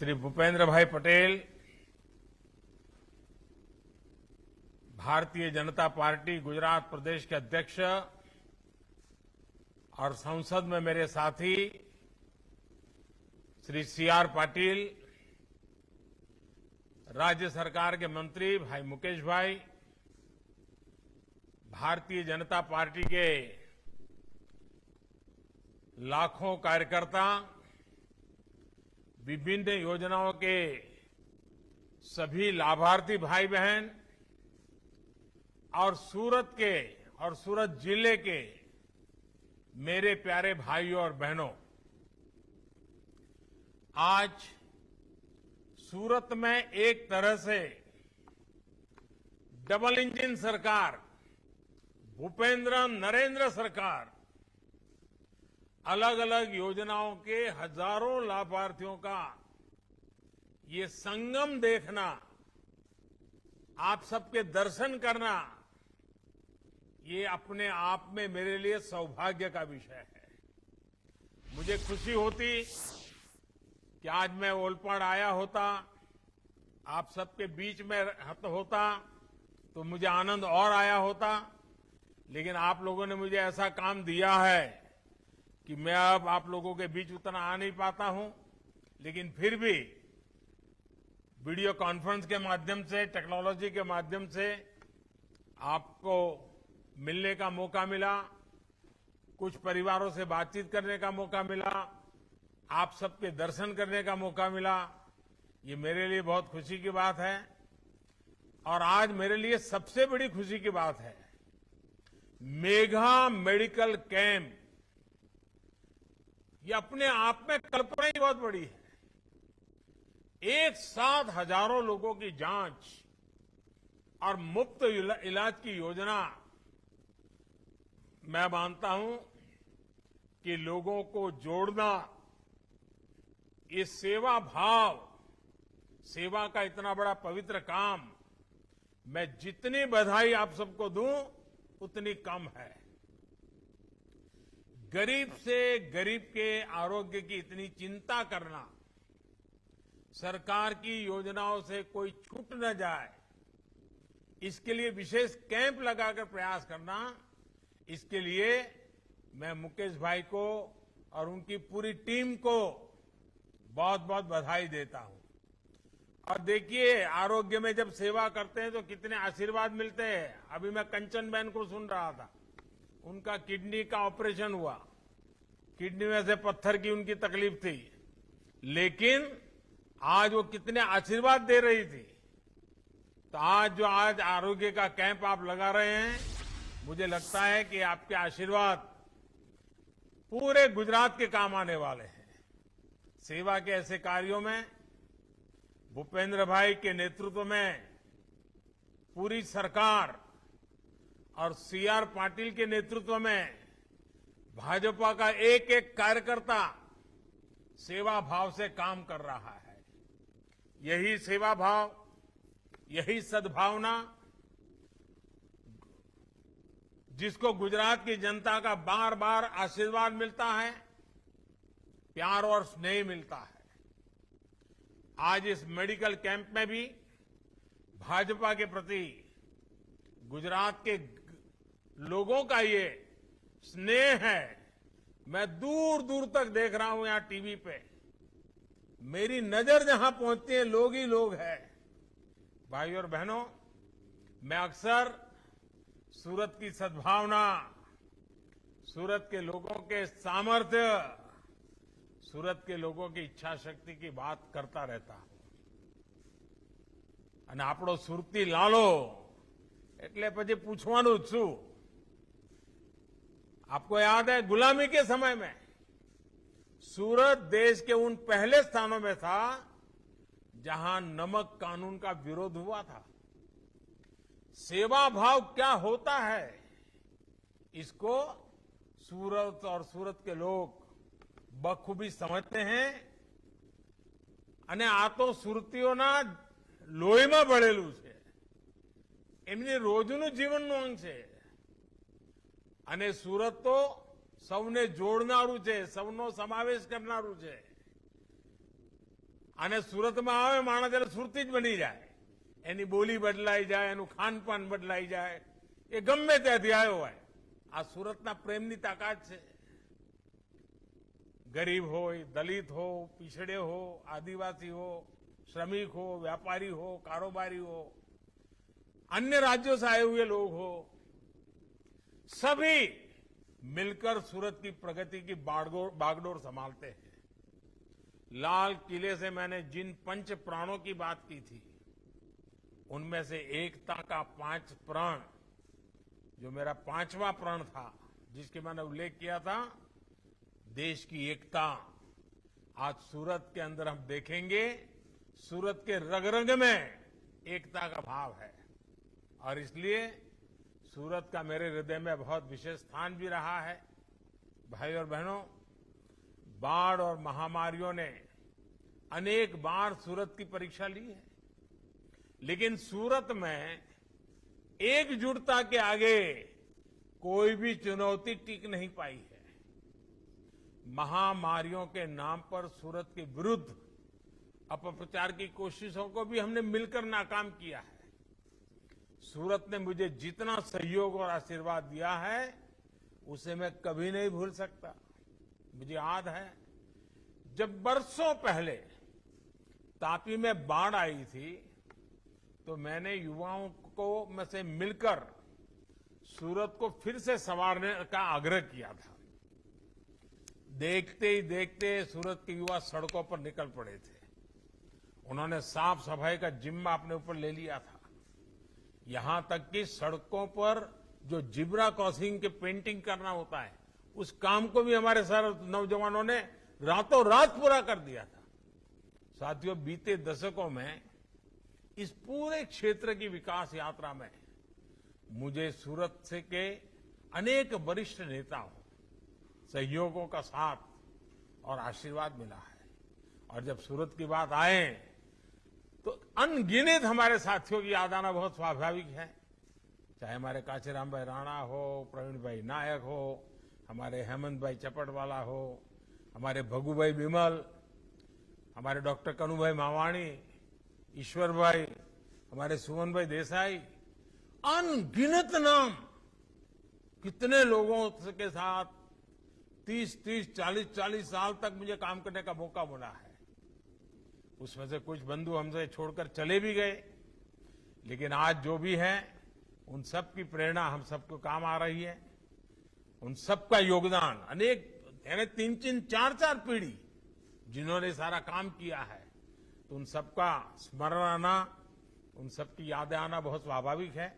श्री भूपेंद्र भाई पटेल भारतीय जनता पार्टी गुजरात प्रदेश के अध्यक्ष और संसद में मेरे साथी श्री सीआर पाटिल, राज्य सरकार के मंत्री भाई मुकेश भाई, भारतीय जनता पार्टी के लाखों कार्यकर्ता, विभिन्न योजनाओं के सभी लाभार्थी भाई बहन और सूरत जिले के मेरे प्यारे भाइयों और बहनों, आज सूरत में एक तरह से डबल इंजन सरकार, भूपेंद्र नरेंद्र सरकार, अलग अलग योजनाओं के हजारों लाभार्थियों का ये संगम देखना, आप सबके दर्शन करना, ये अपने आप में मेरे लिए सौभाग्य का विषय है। मुझे खुशी होती कि आज मैं ओलपाड़ आया होता, आप सबके बीच में होता तो मुझे आनंद और आया होता, लेकिन आप लोगों ने मुझे ऐसा काम दिया है कि मैं अब आप लोगों के बीच उतना आ नहीं पाता हूं, लेकिन फिर भी वीडियो कॉन्फ्रेंस के माध्यम से, टेक्नोलॉजी के माध्यम से आपको मिलने का मौका मिला, कुछ परिवारों से बातचीत करने का मौका मिला, आप सबके दर्शन करने का मौका मिला। ये मेरे लिए बहुत खुशी की बात है। और आज मेरे लिए सबसे बड़ी खुशी की बात है, मेगा मेडिकल कैंप, ये अपने आप में कल्पना ही बहुत बड़ी है। एक साथ हजारों लोगों की जांच और मुफ्त इलाज की योजना, मैं मानता हूं कि लोगों को जोड़ना, ये सेवा भाव, सेवा का इतना बड़ा पवित्र काम, मैं जितनी बधाई आप सबको दूं उतनी कम है। गरीब से गरीब के आरोग्य की इतनी चिंता करना, सरकार की योजनाओं से कोई छूट न जाए, इसके लिए विशेष कैंप लगाकर प्रयास करना, इसके लिए मैं मुकेश भाई को और उनकी पूरी टीम को बहुत बहुत बधाई देता हूं। और देखिए, आरोग्य में जब सेवा करते हैं तो कितने आशीर्वाद मिलते हैं। अभी मैं कंचन बहन को सुन रहा था, उनका किडनी का ऑपरेशन हुआ, किडनी में से पत्थर की उनकी तकलीफ थी, लेकिन आज वो कितने आशीर्वाद दे रही थी। तो आज आरोग्य का कैंप आप लगा रहे हैं, मुझे लगता है कि आपके आशीर्वाद पूरे गुजरात के काम आने वाले हैं। सेवा के ऐसे कार्यों में भूपेंद्र भाई के नेतृत्व में पूरी सरकार और सीआर पाटिल के नेतृत्व में भाजपा का एक एक कार्यकर्ता सेवा भाव से काम कर रहा है। यही सेवा भाव, यही सद्भावना जिसको गुजरात की जनता का बार बार आशीर्वाद मिलता है, प्यार और स्नेह मिलता है। आज इस मेडिकल कैंप में भी भाजपा के प्रति गुजरात के लोगों का ये स्नेह है। मैं दूर दूर तक देख रहा हूं यहां टीवी पे, मेरी नजर जहां पहुंचती है लोग ही लोग हैं। भाइयों और बहनों, मैं अक्सर सूरत की सद्भावना, सूरत के लोगों के सामर्थ्य, सूरत के लोगों की इच्छा शक्ति की बात करता रहता हूं। અને આપણો સુરતી લાલો એટલે પછી પૂછવાનું જ છું। आपको याद है, गुलामी के समय में सूरत देश के उन पहले स्थानों में था जहां नमक कानून का विरोध हुआ था। सेवा भाव क्या होता है, इसको सूरत और सूरत के लोग बखूबी समझते हैं। અને આ તો સુરતીઓના લોહીમાં ભળેલું છે, એમની રોજનું જીવનનું અંગ છે। અને સુરત તો સૌને જોડનારું છે, સૌનો સમાવેશ કરનારું છે। અને સુરતમાં આવે માણસ એટલે સુરતી જ બની જાય. એની બોલી બદલાઈ જાય, એનું ખાનપાન બદલાઈ જાય, એ ગમે ત્યાંથી આવ્યો હોય. આ સુરતના પ્રેમની તાકાત છે. गरीब हो, दलित हो, पिछड़े हो, आदिवासी हो, श्रमिक हो, व्यापारी हो, कारोबारी हो, अन्य राज्यों से आए हुए लोग हो, सभी मिलकर सूरत की प्रगति की बागडोर संभालते हैं. लाल किले से मैंने जिन पंच प्राणों की बात की थी, उनमें से एकता का 5 प्राण, जो मेरा 5वां प्राण था, जिसके मैंने उल्लेख किया था, देश की एकता, आज सूरत के अंदर हम देखेंगे. सूरत के रग रग में एकता का भाव है और इसलिए सूरत का मेरे हृदय में बहुत विशेष स्थान भी रहा है. भाई और बहनों, बाढ़ और महामारियों ने अनेक बार सूरत की परीक्षा ली है, लेकिन सूरत में एकजुटता के आगे कोई भी चुनौती टिक नहीं पाई है. महामारियों के नाम पर सूरत के विरुद्ध अपप्रचार की कोशिशों को भी हमने मिलकर नाकाम किया है. सूरत ने मुझे जितना सहयोग और आशीर्वाद दिया है, उसे मैं कभी नहीं भूल सकता. मुझे याद है जब बरसों पहले तापी में बाढ़ आई थी, तो मैंने युवाओं को में से मिलकर सूरत को फिर से संवारने का आग्रह किया था. देखते ही देखते सूरत के युवा सड़कों पर निकल पड़े थे. उन्होंने साफ सफाई का जिम्मा अपने ऊपर ले लिया था. यहां तक कि सड़कों पर जो जिब्रा क्रॉसिंग के पेंटिंग करना होता है, उस काम को भी हमारे सारे नौजवानों ने रातों रात पूरा कर दिया था. साथियों, बीते दशकों में इस पूरे क्षेत्र की विकास यात्रा में मुझे सूरत से के अनेक वरिष्ठ नेताओं, सहयोगों का साथ और आशीर्वाद मिला है. और जब सूरत की बात आए तो अनगिनत हमारे साथियों की याद आना बहुत स्वाभाविक है. चाहे हमारे कांचीराम भाई राणा हो, प्रवीण भाई नायक हो, हमारे हेमंत भाई चपटवाला हो, हमारे भगू भाई बिमल, हमारे डॉक्टर कनु भाई मावाणी, ईश्वर भाई, हमारे सुमन भाई देसाई, अनगिनत नाम. कितने लोगों के साथ 30-30, 40-40 साल तक मुझे काम करने का मौका मिला है. उसमें से कुछ बंधु हमसे छोड़कर चले भी गए, लेकिन आज जो भी है, उन सब की प्रेरणा हम सबको काम आ रही है. उन सबका योगदान अनेक, यानी 3-3, 4-4 पीढ़ी जिन्होंने सारा काम किया है, तो उन सबका स्मरण आना, उन सबकी यादें आना बहुत स्वाभाविक है.